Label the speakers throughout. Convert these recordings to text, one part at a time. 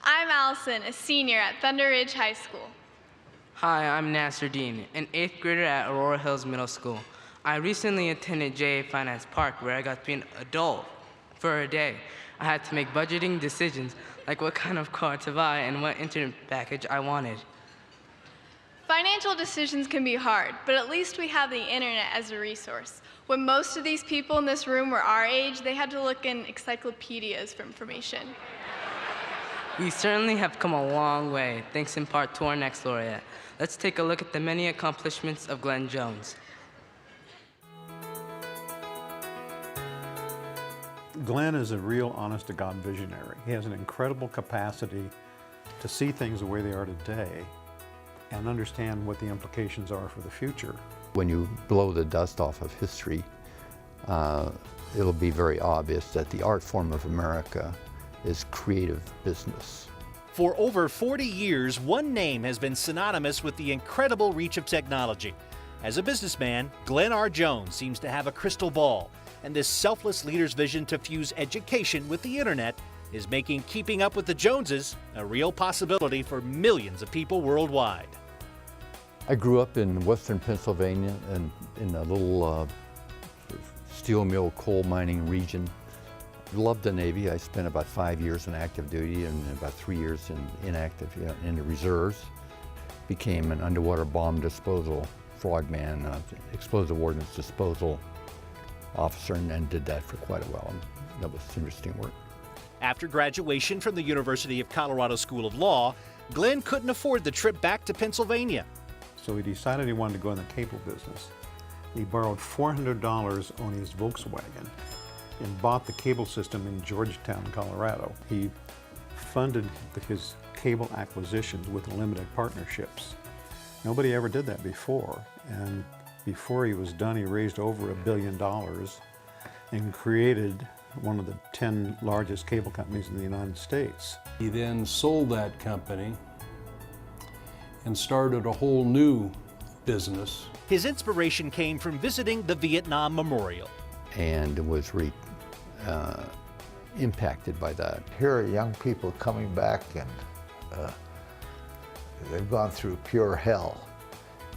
Speaker 1: I'm Allison, a senior at Thunder Ridge High School.
Speaker 2: Hi, I'm Nasser Dean, an 8th grader at Aurora Hills Middle School. I recently attended JA Finance Park where I got to be an adult for a day. I had to make budgeting decisions like what kind of car to buy and what internet package I wanted.
Speaker 1: Financial decisions can be hard, but at least we have the internet as a resource. When most of these people in this room were our age, they had to look in encyclopedias for information.
Speaker 2: We certainly have come a long way, thanks in part to our next laureate. Let's take a look at the many accomplishments of Glenn Jones.
Speaker 3: Glenn is a real honest-to-God visionary. He has an incredible capacity to see things the way they are today and understand what the implications are for the future.
Speaker 4: When you blow the dust off of history, it'll be very obvious that the art form of America is creative business.
Speaker 5: For over 40 years, one name has been synonymous with the incredible reach of technology. As a businessman, Glenn R. Jones seems to have a crystal ball, and this selfless leader's vision to fuse education with the internet is making keeping up with the Joneses a real possibility for millions of people worldwide.
Speaker 4: I grew up in western Pennsylvania and in a little steel mill coal mining region. Loved the Navy. I spent about 5 years in active duty and about 3 years in inactive, in the reserves. Became an underwater bomb disposal frogman, explosive ordnance disposal officer, and did that for quite a while. That was interesting work.
Speaker 5: After graduation from the University of Colorado School of Law, Glenn couldn't afford the trip back to Pennsylvania.
Speaker 3: So he decided he wanted to go in the cable business. He borrowed $400 on his Volkswagen and bought the cable system in Georgetown, Colorado. He funded his cable acquisitions with limited partnerships. Nobody ever did that before, and before he was done, he raised over $1 billion and created one of the 10 largest cable companies in the United States.
Speaker 6: He then sold that company and started a whole new business.
Speaker 5: His inspiration came from visiting the Vietnam Memorial.
Speaker 4: And was really impacted by that.
Speaker 7: Here are young people coming back and they've gone through pure hell.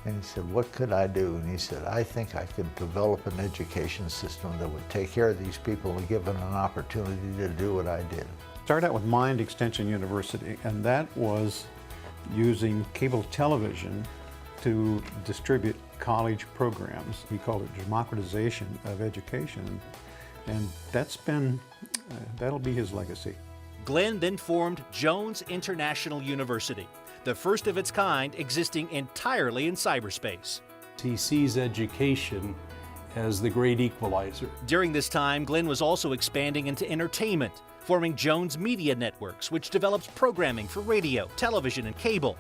Speaker 7: And he said, what could I do? And he said, I think I could develop an education system that would take care of these people and give them an opportunity to do what I did.
Speaker 3: Started out with Mind Extension University, and that was using cable television to distribute college programs. He called it democratization of education, and that'll be his legacy.
Speaker 5: Glenn then formed Jones International University, the first of its kind existing entirely in cyberspace.
Speaker 6: He sees education as the great equalizer.
Speaker 5: During this time, Glenn was also expanding into entertainment, forming Jones Media Networks, which develops programming for radio, television, and cable.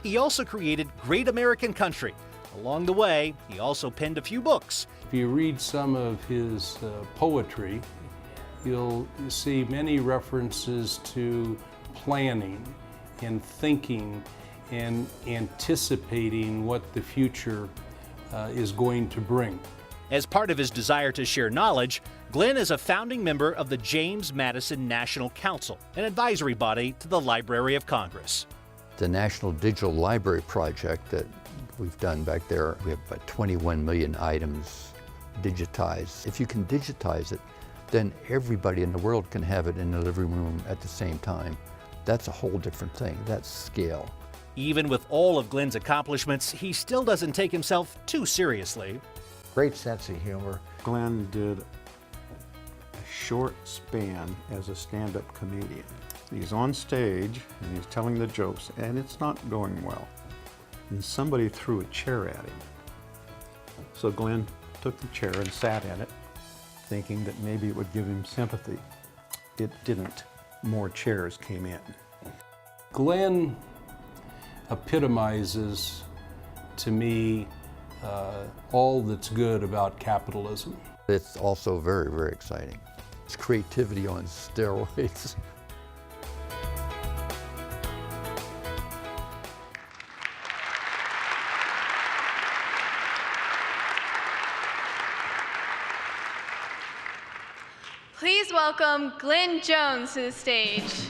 Speaker 5: He also created Great American Country. Along the way, he also penned a few books.
Speaker 6: If you read some of his poetry, you'll see many references to planning and thinking and anticipating what the future is going to bring.
Speaker 5: As part of his desire to share knowledge, Glenn is a founding member of the James Madison National Council, an advisory body to the Library of Congress.
Speaker 4: The National Digital Library Project that we've done back there, we have about 21 million items digitized. If you can digitize it, then everybody in the world can have it in the living room at the same time. That's a whole different thing. That's scale.
Speaker 5: Even with all of Glenn's accomplishments, he still doesn't take himself too seriously.
Speaker 7: Great sense of humor.
Speaker 3: Glenn did a short span as a stand-up comedian. He's on stage and he's telling the jokes, and it's not going well. And somebody threw a chair at him. So Glenn took the chair and sat in it, thinking that maybe it would give him sympathy. It didn't. More chairs came in.
Speaker 6: Glenn epitomizes to me all that's good about capitalism.
Speaker 4: It's also very, very exciting. It's creativity on steroids.
Speaker 1: Please welcome Glenn Jones to the stage.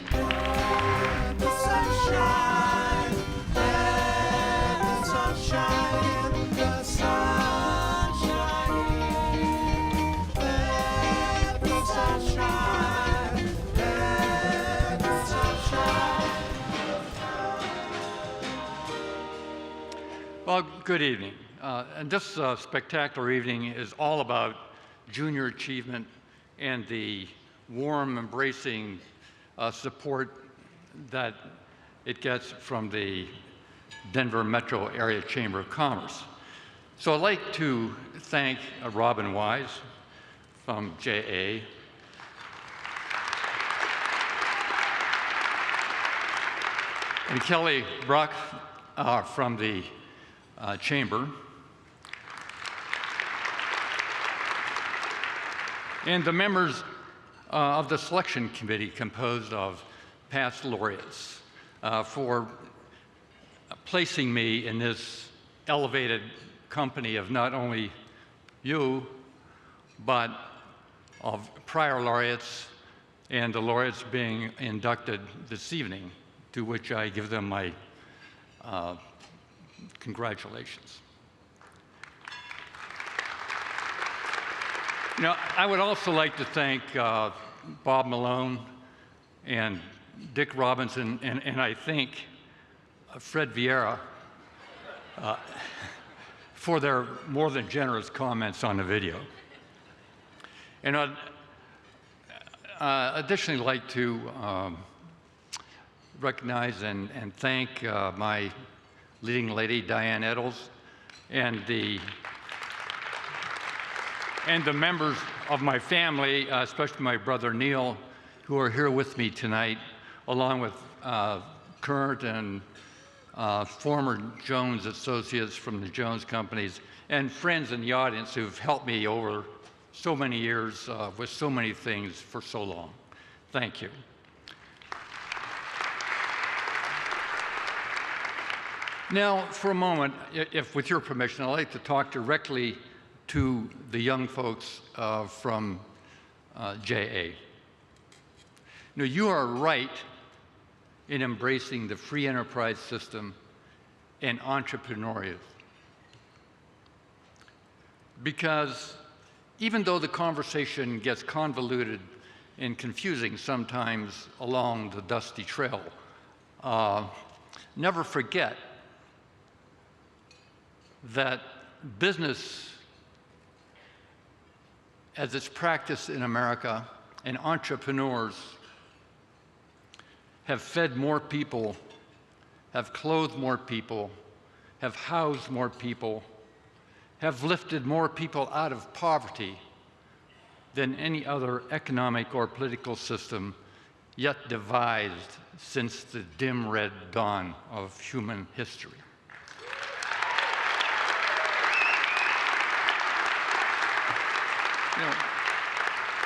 Speaker 8: Well, good evening. And this spectacular evening is all about junior achievement and the warm, embracing support that it gets from the Denver Metro Area Chamber of Commerce. So I'd like to thank Robin Wise from JA, and Kelly Brock from the Chamber, and the members of the selection committee composed of past laureates for placing me in this elevated company of not only you, but of prior laureates and the laureates being inducted this evening, to which I give them my congratulations. You know, I would also like to thank Bob Malone and Dick Robinson, and I think Fred Vieira for their more than generous comments on the video. And I'd additionally like to recognize and thank my leading lady, Diane Eddles, and the members of my family, especially my brother Neil, who are here with me tonight, along with current and former Jones associates from the Jones companies, and friends in the audience who've helped me over so many years with so many things for so long. Thank you. Now, for a moment, if with your permission, I'd like to talk directly to the young folks from JA. Now, you are right in embracing the free enterprise system and entrepreneurialism. Because even though the conversation gets convoluted and confusing sometimes along the dusty trail, never forget that business as it's practiced in America and entrepreneurs have fed more people, have clothed more people, have housed more people, have lifted more people out of poverty than any other economic or political system yet devised since the dim red dawn of human history. You know,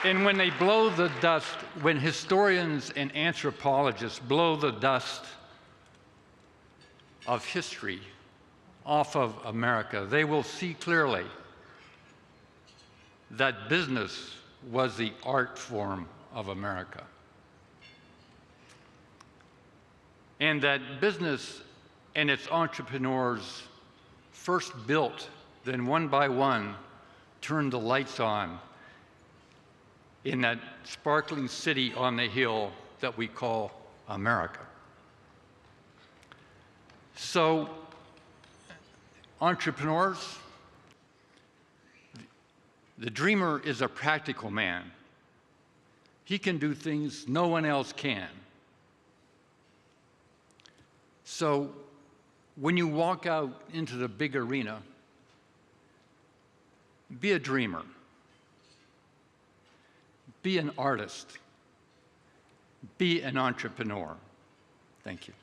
Speaker 8: and when they blow the dust, when historians and anthropologists blow the dust of history off of America, they will see clearly that business was the art form of America. And that business and its entrepreneurs first built, then one by one turned the lights on in that sparkling city on the hill that we call America. So, entrepreneurs, the dreamer is a practical man. He can do things no one else can. So, when you walk out into the big arena, be a dreamer. Be an artist. Be an entrepreneur. Thank you.